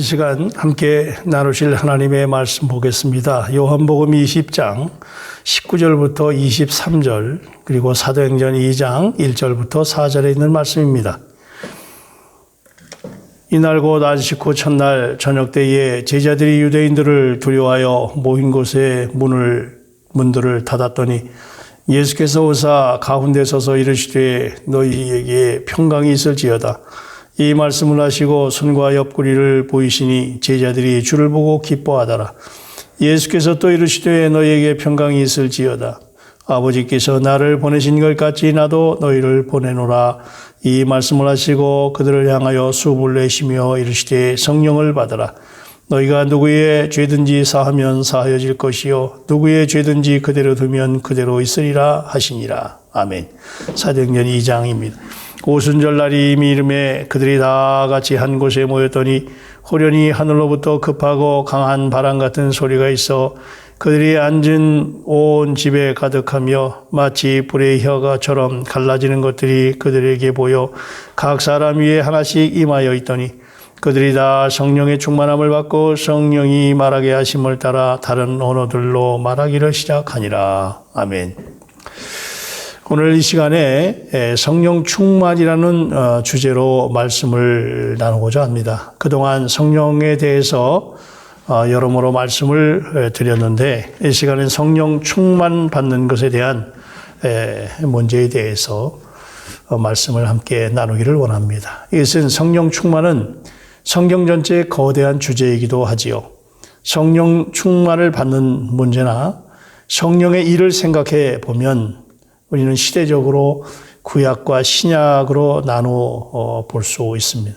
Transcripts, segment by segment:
이 시간 함께 나누실 하나님의 말씀 보겠습니다. 요한복음 20장 19절부터 23절 그리고 사도행전 2장 1절부터 4절에 있는 말씀입니다. 이날 곧 안식 후 첫날 저녁 때에 제자들이 유대인들을 두려워하여 모인 곳에 문들을 닫았더니 예수께서 오사 가운데 서서 이르시되 너희에게 평강이 있을지어다. 이 말씀을 하시고 손과 옆구리를 보이시니 제자들이 주를 보고 기뻐하더라. 예수께서 또 이르시되 너희에게 평강이 있을지어다. 아버지께서 나를 보내신 것 같이 나도 너희를 보내노라. 이 말씀을 하시고 그들을 향하여 숨을 내쉬며 이르시되 성령을 받으라. 너희가 누구의 죄든지 사하면 사하여질 것이요 누구의 죄든지 그대로 두면 그대로 있으리라 하시니라. 아멘. 사도행전 2장입니다. 오순절날이 이미 이름에 그들이 다 같이 한 곳에 모였더니 호련히 하늘로부터 급하고 강한 바람 같은 소리가 있어 그들이 앉은 온 집에 가득하며 마치 불의 혀가처럼 갈라지는 것들이 그들에게 보여 각 사람 위에 하나씩 임하여 있더니 그들이 다 성령의 충만함을 받고 성령이 말하게 하심을 따라 다른 언어들로 말하기를 시작하니라. 아멘. 오늘 이 시간에 성령 충만이라는 주제로 말씀을 나누고자 합니다. 그동안 성령에 대해서 여러모로 말씀을 드렸는데 이 시간엔 성령 충만 받는 것에 대한 문제에 대해서 말씀을 함께 나누기를 원합니다. 이것은 성령 충만은 성경 전체의 거대한 주제이기도 하지요. 성령 충만을 받는 문제나 성령의 일을 생각해 보면 우리는 시대적으로 구약과 신약으로 나누어 볼 수 있습니다.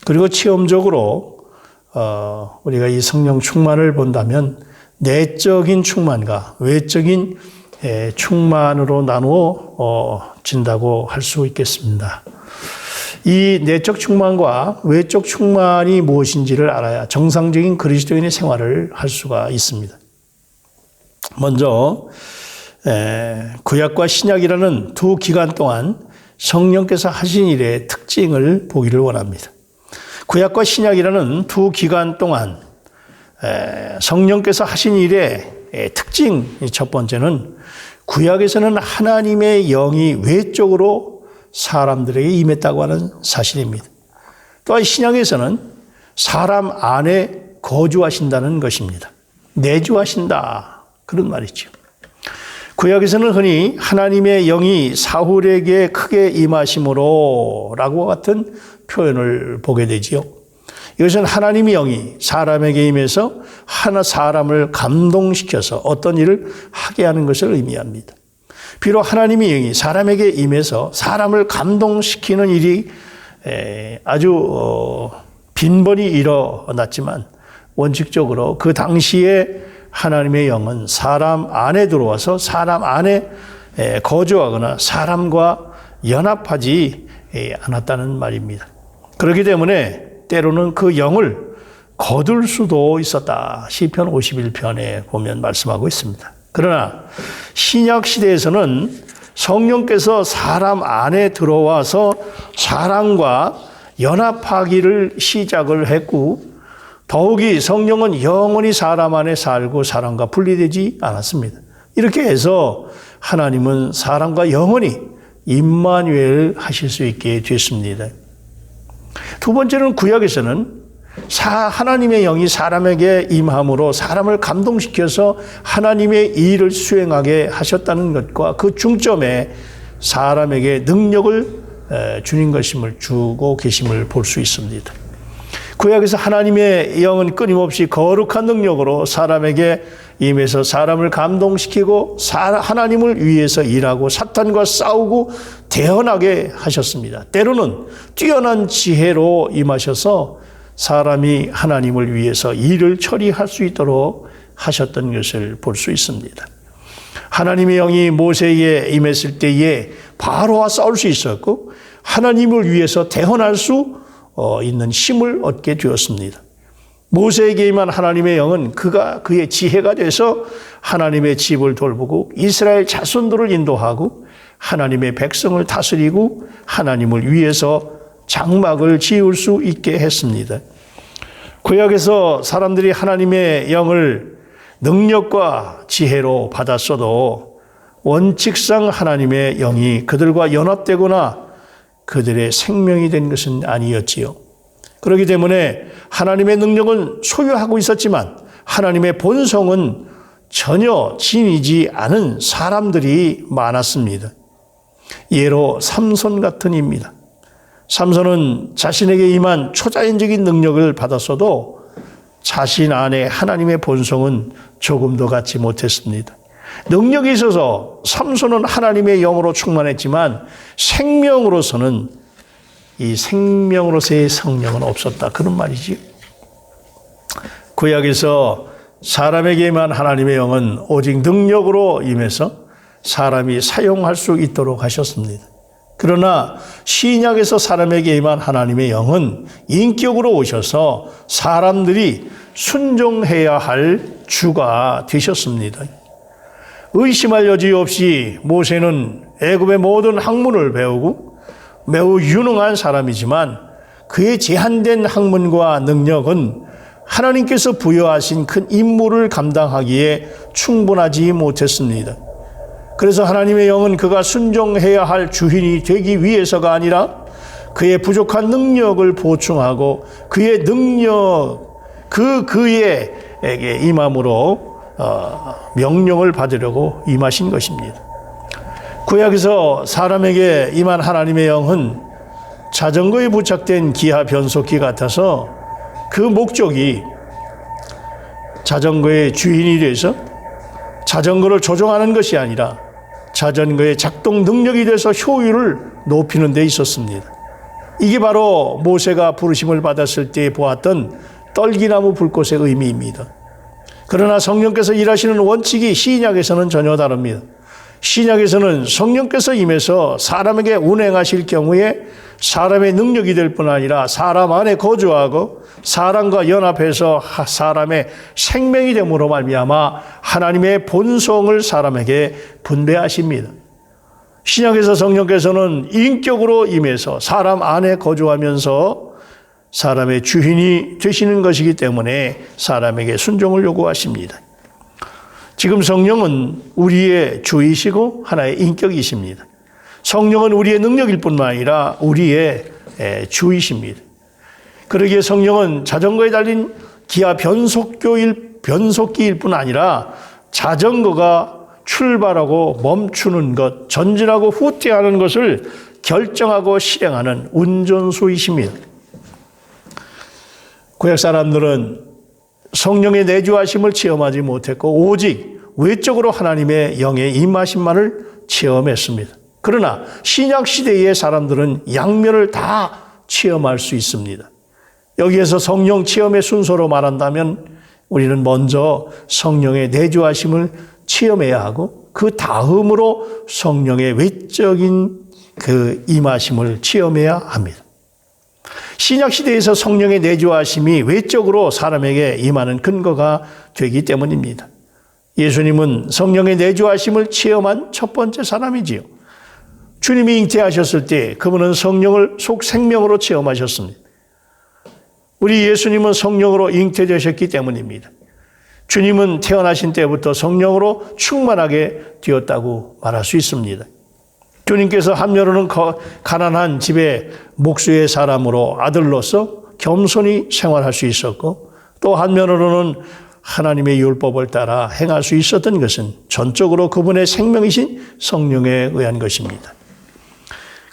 그리고 체험적으로 우리가 이 성령 충만을 본다면 내적인 충만과 외적인 충만으로 나누어 진다고 할 수 있겠습니다. 이 내적 충만과 외적 충만이 무엇인지를 알아야 정상적인 그리스도인의 생활을 할 수가 있습니다. 먼저 구약과 신약이라는 두 기간 동안 성령께서 하신 일의 특징을 보기를 원합니다. 구약과 신약이라는 두 기간 동안 성령께서 하신 일의 특징 첫 번째는 구약에서는 하나님의 영이 외적으로 사람들에게 임했다고 하는 사실입니다. 또한 신약에서는 사람 안에 거주하신다는 것입니다. 내주하신다 그런 말이죠. 구약에서는 흔히 하나님의 영이 사울에게 크게 임하심으로 라고 같은 표현을 보게 되지요. 이것은 하나님의 영이 사람에게 임해서 하나 사람을 감동시켜서 어떤 일을 하게 하는 것을 의미합니다. 비록 하나님의 영이 사람에게 임해서 사람을 감동시키는 일이 아주 빈번히 일어났지만 원칙적으로 그 당시에 하나님의 영은 사람 안에 들어와서 사람 안에 거주하거나 사람과 연합하지 않았다는 말입니다. 그렇기 때문에 때로는 그 영을 거둘 수도 있었다. 시편 51편에 보면 말씀하고 있습니다. 그러나 신약 시대에서는 성령께서 사람 안에 들어와서 사람과 연합하기를 시작을 했고 더욱이 성령은 영원히 사람 안에 살고 사람과 분리되지 않았습니다. 이렇게 해서 하나님은 사람과 영원히 임마누엘 하실 수 있게 됐습니다. 두 번째는 구약에서는 하나님의 영이 사람에게 임함으로 사람을 감동시켜서 하나님의 일을 수행하게 하셨다는 것과 그 중점에 사람에게 능력을 주는 것임을 주고 계심을 볼 수 있습니다. 구약에서 하나님의 영은 끊임없이 거룩한 능력으로 사람에게 임해서 사람을 감동시키고 하나님을 위해서 일하고 사탄과 싸우고 대언하게 하셨습니다. 때로는 뛰어난 지혜로 임하셔서 사람이 하나님을 위해서 일을 처리할 수 있도록 하셨던 것을 볼 수 있습니다. 하나님의 영이 모세에게 임했을 때에 바로와 싸울 수 있었고 하나님을 위해서 대언할 수 있는 힘을 얻게 되었습니다. 모세에게 임한 하나님의 영은 그의 지혜가 돼서 하나님의 집을 돌보고 이스라엘 자손들을 인도하고 하나님의 백성을 다스리고 하나님을 위해서 장막을 지을 수 있게 했습니다. 구약에서 사람들이 하나님의 영을 능력과 지혜로 받았어도 원칙상 하나님의 영이 그들과 연합되거나 그들의 생명이 된 것은 아니었지요. 그렇기 때문에 하나님의 능력은 소유하고 있었지만 하나님의 본성은 전혀 지니지 않은 사람들이 많았습니다. 예로 삼손 같은 입니다. 삼손은 자신에게 임한 초자연적인 능력을 받았어도 자신 안에 하나님의 본성은 조금도 갖지 못했습니다. 능력이 있어서 삼손은 하나님의 영으로 충만했지만 생명으로서는 이 생명으로서의 성령은 없었다. 그런 말이지요. 구약에서 사람에게 임한 하나님의 영은 오직 능력으로 임해서 사람이 사용할 수 있도록 하셨습니다. 그러나 신약에서 사람에게 임한 하나님의 영은 인격으로 오셔서 사람들이 순종해야 할 주가 되셨습니다. 의심할 여지 없이 모세는 애굽의 모든 학문을 배우고 매우 유능한 사람이지만 그의 제한된 학문과 능력은 하나님께서 부여하신 큰 임무를 감당하기에 충분하지 못했습니다. 그래서 하나님의 영은 그가 순종해야 할 주인이 되기 위해서가 아니라 그의 부족한 능력을 보충하고 그의 능력, 그에게 임함으로 명령을 받으려고 임하신 것입니다. 구약에서 사람에게 임한 하나님의 영은 자전거에 부착된 기하 변속기 같아서 그 목적이 자전거의 주인이 돼서 자전거를 조종하는 것이 아니라 자전거의 작동 능력이 돼서 효율을 높이는 데 있었습니다. 이게 바로 모세가 부르심을 받았을 때 보았던 떨기나무 불꽃의 의미입니다. 그러나 성령께서 일하시는 원칙이 신약에서는 전혀 다릅니다. 신약에서는 성령께서 임해서 사람에게 운행하실 경우에 사람의 능력이 될 뿐 아니라 사람 안에 거주하고 사람과 연합해서 사람의 생명이 됨으로 말미암아 하나님의 본성을 사람에게 분배하십니다. 신약에서 성령께서는 인격으로 임해서 사람 안에 거주하면서 사람의 주인이 되시는 것이기 때문에 사람에게 순종을 요구하십니다. 지금 성령은 우리의 주이시고 하나의 인격이십니다. 성령은 우리의 능력일 뿐만 아니라 우리의 주이십니다. 그러기에 성령은 자전거에 달린 기아 변속기일 뿐 아니라 자전거가 출발하고 멈추는 것, 전진하고 후퇴하는 것을 결정하고 실행하는 운전수이십니다. 구약 사람들은 성령의 내주하심을 체험하지 못했고 오직 외적으로 하나님의 영의 임하심만을 체험했습니다. 그러나 신약 시대의 사람들은 양면을 다 체험할 수 있습니다. 여기에서 성령 체험의 순서로 말한다면 우리는 먼저 성령의 내주하심을 체험해야 하고 그 다음으로 성령의 외적인 그 임하심을 체험해야 합니다. 신약 시대에서 성령의 내주하심이 외적으로 사람에게 임하는 근거가 되기 때문입니다. 예수님은 성령의 내주하심을 체험한 첫 번째 사람이지요. 주님이 잉태하셨을 때 그분은 성령을 속생명으로 체험하셨습니다. 우리 예수님은 성령으로 잉태되셨기 때문입니다. 주님은 태어나신 때부터 성령으로 충만하게 되었다고 말할 수 있습니다. 주님께서 한면으로는 가난한 집의 목수의 사람으로 아들로서 겸손히 생활할 수 있었고 또 한면으로는 하나님의 율법을 따라 행할 수 있었던 것은 전적으로 그분의 생명이신 성령에 의한 것입니다.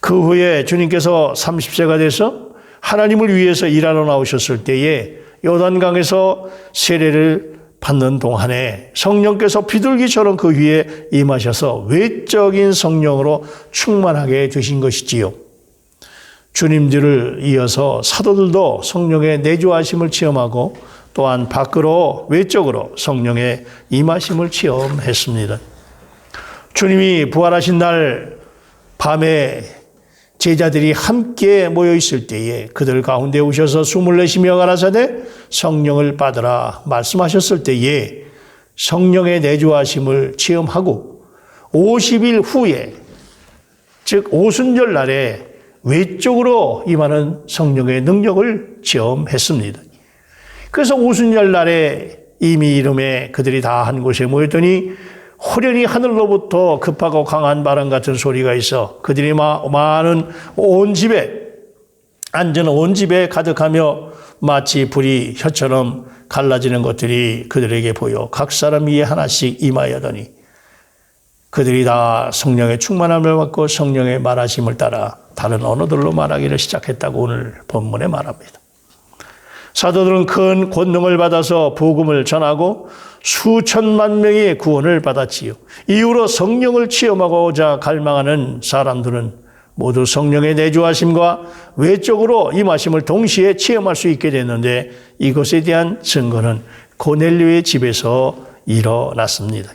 그 후에 주님께서 30세가 돼서 하나님을 위해서 일하러 나오셨을 때에 요단강에서 세례를 받는 동안에 성령께서 비둘기처럼 그 위에 임하셔서 외적인 성령으로 충만하게 되신 것이지요. 주님들을 이어서 사도들도 성령의 내주하심을 체험하고 또한 밖으로 외적으로 성령의 임하심을 체험했습니다. 주님이 부활하신 날 밤에 제자들이 함께 모여 있을 때에 그들 가운데 오셔서 숨을 내쉬며 가라사대 성령을 받으라 말씀하셨을 때에 성령의 내주하심을 체험하고 50일 후에 즉 오순절 날에 외적으로 임하는 성령의 능력을 체험했습니다. 그래서 오순절날에 이미 이름에 그들이 다 한 곳에 모였더니 호련히 하늘로부터 급하고 강한 바람 같은 소리가 있어 그들이 많은 온 집에 앉은 온 집에 가득하며 마치 불이 혀처럼 갈라지는 것들이 그들에게 보여 각 사람 위에 하나씩 임하여더니 그들이 다 성령의 충만함을 받고 성령의 말하심을 따라 다른 언어들로 말하기를 시작했다고 오늘 본문에 말합니다. 사도들은 큰 권능을 받아서 복음을 전하고 수천만 명의 구원을 받았지요. 이후로 성령을 체험하고자 갈망하는 사람들은 모두 성령의 내주하심과 외적으로 임하심을 동시에 체험할 수 있게 됐는데 이것에 대한 증거는 고넬료의 집에서 일어났습니다.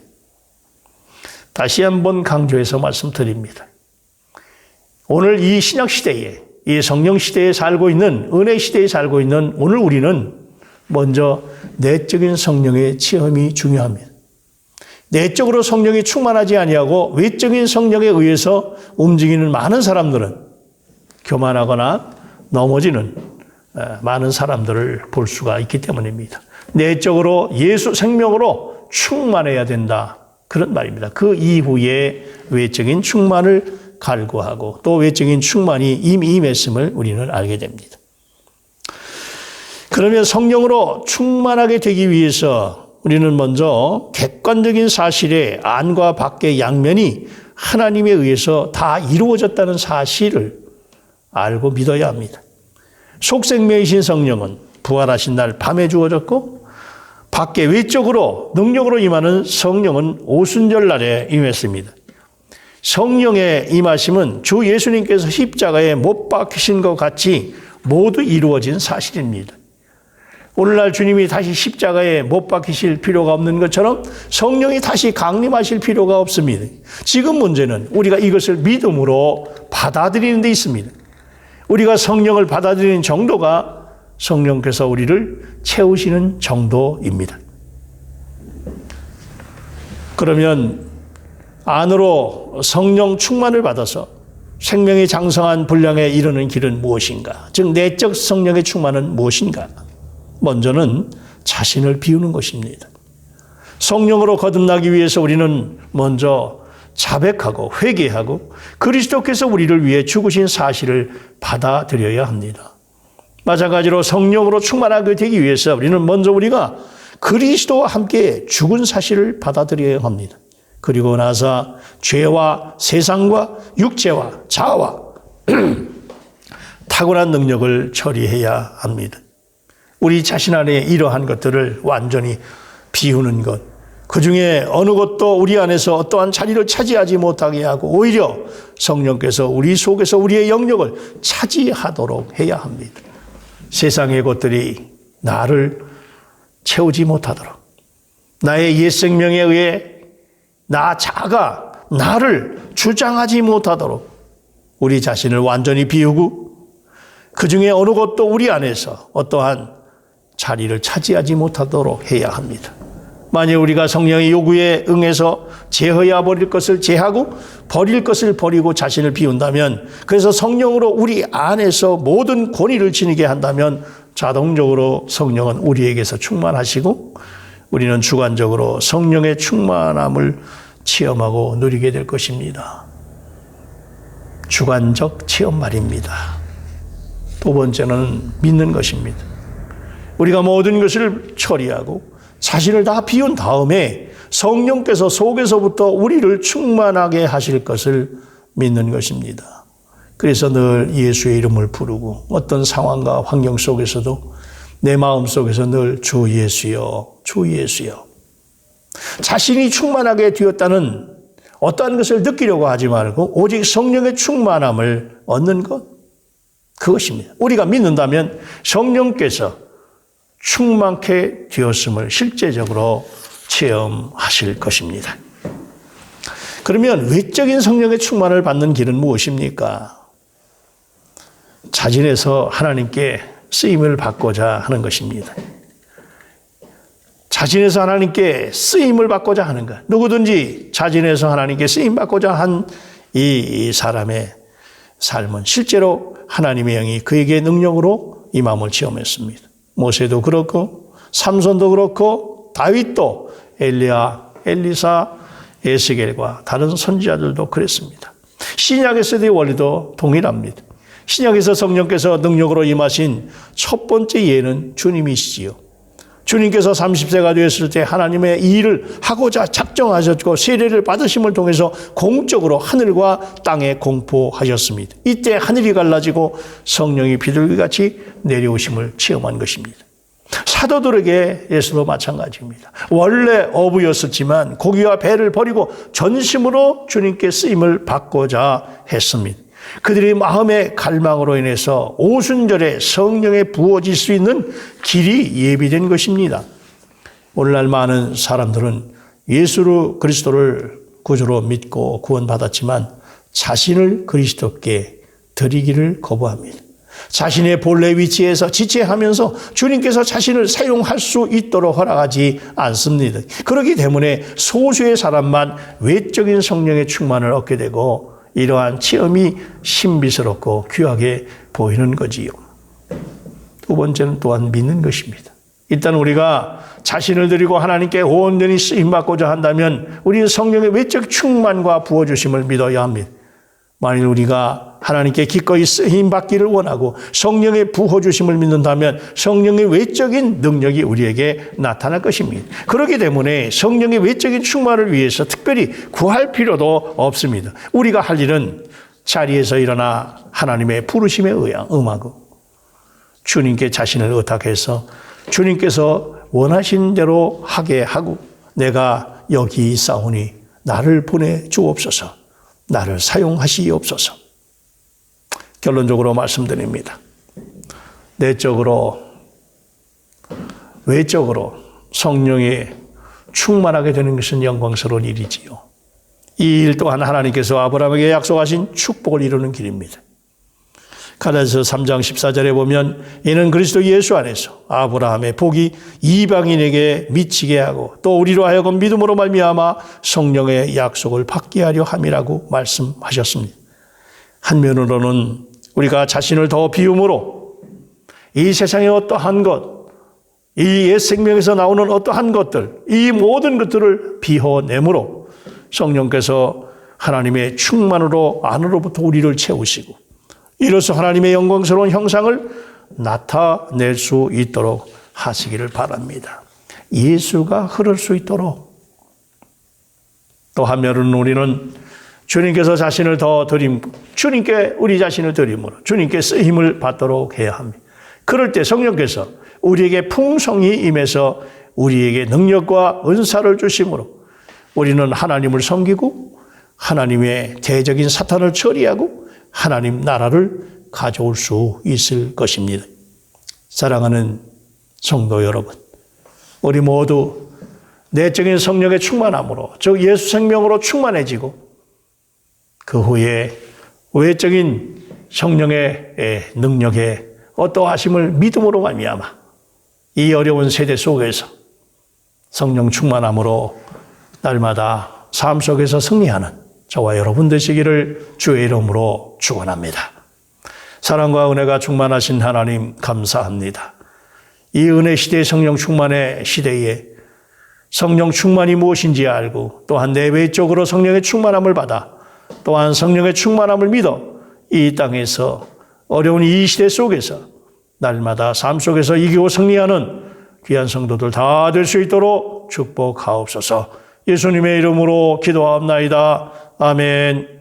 다시 한번 강조해서 말씀드립니다. 오늘 이 신약시대에 이 성령시대에 살고 있는 은혜시대에 살고 있는 오늘 우리는 먼저 내적인 성령의 체험이 중요합니다. 내적으로 성령이 충만하지 아니하고 외적인 성령에 의해서 움직이는 많은 사람들은 교만하거나 넘어지는 많은 사람들을 볼 수가 있기 때문입니다. 내적으로 예수 생명으로 충만해야 된다. 그런 말입니다. 그 이후에 외적인 충만을 갈구하고 또 외적인 충만이 이미 임했음을 우리는 알게 됩니다. 그러면 성령으로 충만하게 되기 위해서 우리는 먼저 객관적인 사실의 안과 밖의 양면이 하나님에 의해서 다 이루어졌다는 사실을 알고 믿어야 합니다. 속생명이신 성령은 부활하신 날 밤에 주어졌고 밖에 외적으로 능력으로 임하는 성령은 오순절 날에 임했습니다. 성령의 임하심은 주 예수님께서 십자가에 못 박히신 것 같이 모두 이루어진 사실입니다. 오늘날 주님이 다시 십자가에 못 박히실 필요가 없는 것처럼 성령이 다시 강림하실 필요가 없습니다. 지금 문제는 우리가 이것을 믿음으로 받아들이는 데 있습니다. 우리가 성령을 받아들이는 정도가 성령께서 우리를 채우시는 정도입니다. 그러면 안으로 성령 충만을 받아서 생명의 장성한 분량에 이르는 길은 무엇인가? 즉 내적 성령의 충만은 무엇인가? 먼저는 자신을 비우는 것입니다. 성령으로 거듭나기 위해서 우리는 먼저 자백하고 회개하고 그리스도께서 우리를 위해 죽으신 사실을 받아들여야 합니다. 마찬가지로 성령으로 충만하게 되기 위해서 우리는 먼저 우리가 그리스도와 함께 죽은 사실을 받아들여야 합니다. 그리고 나서 죄와 세상과 육체와 자아와 탁월한 능력을 처리해야 합니다. 우리 자신 안에 이러한 것들을 완전히 비우는 것, 그 중에 어느 것도 우리 안에서 어떠한 자리를 차지하지 못하게 하고 오히려 성령께서 우리 속에서 우리의 영역을 차지하도록 해야 합니다. 세상의 것들이 나를 채우지 못하도록, 나의 옛 생명에 의해 나 자가 나를 주장하지 못하도록 우리 자신을 완전히 비우고 그 중에 어느 것도 우리 안에서 어떠한 자리를 차지하지 못하도록 해야 합니다. 만약 우리가 성령의 요구에 응해서 제어해야 버릴 것을 제하고 버릴 것을 버리고 자신을 비운다면, 그래서 성령으로 우리 안에서 모든 권위를 지니게 한다면 자동적으로 성령은 우리에게서 충만하시고 우리는 주관적으로 성령의 충만함을 체험하고 누리게 될 것입니다. 주관적 체험 말입니다. 두 번째는 믿는 것입니다. 우리가 모든 것을 처리하고 자신을 다 비운 다음에 성령께서 속에서부터 우리를 충만하게 하실 것을 믿는 것입니다. 그래서 늘 예수의 이름을 부르고 어떤 상황과 환경 속에서도 내 마음 속에서 늘 주 예수여, 주 예수여. 자신이 충만하게 되었다는 어떠한 것을 느끼려고 하지 말고 오직 성령의 충만함을 얻는 것, 그것입니다. 우리가 믿는다면 성령께서 충만케 되었음을 실제적으로 체험하실 것입니다. 그러면 외적인 성령의 충만을 받는 길은 무엇입니까? 자진해서 하나님께 쓰임을 받고자 하는 것입니다. 자진해서 하나님께 쓰임을 받고자 하는 것. 누구든지 자진해서 하나님께 쓰임 받고자 한 이 사람의 삶은 실제로 하나님의 영이 그에게 능력으로 임함을 체험했습니다. 모세도 그렇고 삼손도 그렇고 다윗도 엘리야, 엘리사, 에스겔과 다른 선지자들도 그랬습니다. 신약에서의 원리도 동일합니다. 신약에서 성령께서 능력으로 임하신 첫 번째 예는 주님이시지요. 주님께서 30세가 되었을 때 하나님의 일을 하고자 작정하셨고 세례를 받으심을 통해서 공적으로 하늘과 땅에 공포하셨습니다. 이때 하늘이 갈라지고 성령이 비둘기같이 내려오심을 체험한 것입니다. 사도들에게 예수도 마찬가지입니다. 원래 어부였었지만 고기와 배를 버리고 전심으로 주님께 쓰임을 받고자 했습니다. 그들의 마음의 갈망으로 인해서 오순절에 성령에 부어질 수 있는 길이 예비된 것입니다. 오늘날 많은 사람들은 예수 그리스도를 구주로 믿고 구원받았지만 자신을 그리스도께 드리기를 거부합니다. 자신의 본래 위치에서 지체하면서 주님께서 자신을 사용할 수 있도록 허락하지 않습니다. 그렇기 때문에 소수의 사람만 외적인 성령의 충만을 얻게 되고 이러한 체험이 신비스럽고 귀하게 보이는 거지요. 두 번째는 또한 믿는 것입니다. 일단 우리가 자신을 드리고 하나님께 온전히 쓰임받고자 한다면 우리는 성령의 외적 충만과 부어주심을 믿어야 합니다. 만일 우리가 하나님께 기꺼이 쓰임받기를 원하고 성령의 부어주심을 믿는다면 성령의 외적인 능력이 우리에게 나타날 것입니다. 그렇기 때문에 성령의 외적인 충만을 위해서 특별히 구할 필요도 없습니다. 우리가 할 일은 자리에서 일어나 하나님의 부르심에 응하고 주님께 자신을 의탁해서 주님께서 원하신 대로 하게 하고 내가 여기 있사오니 나를 보내주옵소서. 나를 사용하시옵소서. 결론적으로 말씀드립니다. 내적으로, 외적으로 성령이 충만하게 되는 것은 영광스러운 일이지요. 이 일 또한 하나님께서 아브라함에게 약속하신 축복을 이루는 길입니다. 갈라디아서 3장 14절에 보면 이는 그리스도 예수 안에서 아브라함의 복이 이방인에게 미치게 하고 또 우리로 하여금 믿음으로 말미암아 성령의 약속을 받게 하려 함이라고 말씀하셨습니다. 한면으로는 우리가 자신을 더 비움으로 이 세상의 어떠한 것, 이 옛 생명에서 나오는 어떠한 것들, 이 모든 것들을 비워내므로 성령께서 하나님의 충만으로 안으로부터 우리를 채우시고 이로써 하나님의 영광스러운 형상을 나타낼 수 있도록 하시기를 바랍니다. 예수가 흐를 수 있도록. 또 한면은 우리는 주님께서 자신을 더 드림, 주님께 우리 자신을 드림으로 주님께 쓰임을 받도록 해야 합니다. 그럴 때 성령께서 우리에게 풍성히 임해서 우리에게 능력과 은사를 주심으로 우리는 하나님을 섬기고 하나님의 대적인 사탄을 처리하고 하나님 나라를 가져올 수 있을 것입니다. 사랑하는 성도 여러분, 우리 모두 내적인 성령의 충만함으로 즉 예수 생명으로 충만해지고 그 후에 외적인 성령의 능력에 어떠하심을 믿음으로 말미암아 이 어려운 세대 속에서 성령 충만함으로 날마다 삶 속에서 승리하는 저와 여러분 되시기를 주의 이름으로 축원합니다. 사랑과 은혜가 충만하신 하나님 감사합니다. 이 은혜 시대 성령 충만의 시대에 성령 충만이 무엇인지 알고 또한 내외적으로 성령의 충만함을 받아 또한 성령의 충만함을 믿어 이 땅에서 어려운 이 시대 속에서 날마다 삶 속에서 이기고 승리하는 귀한 성도들 다 될 수 있도록 축복하옵소서. 예수님의 이름으로 기도하옵나이다. 아멘.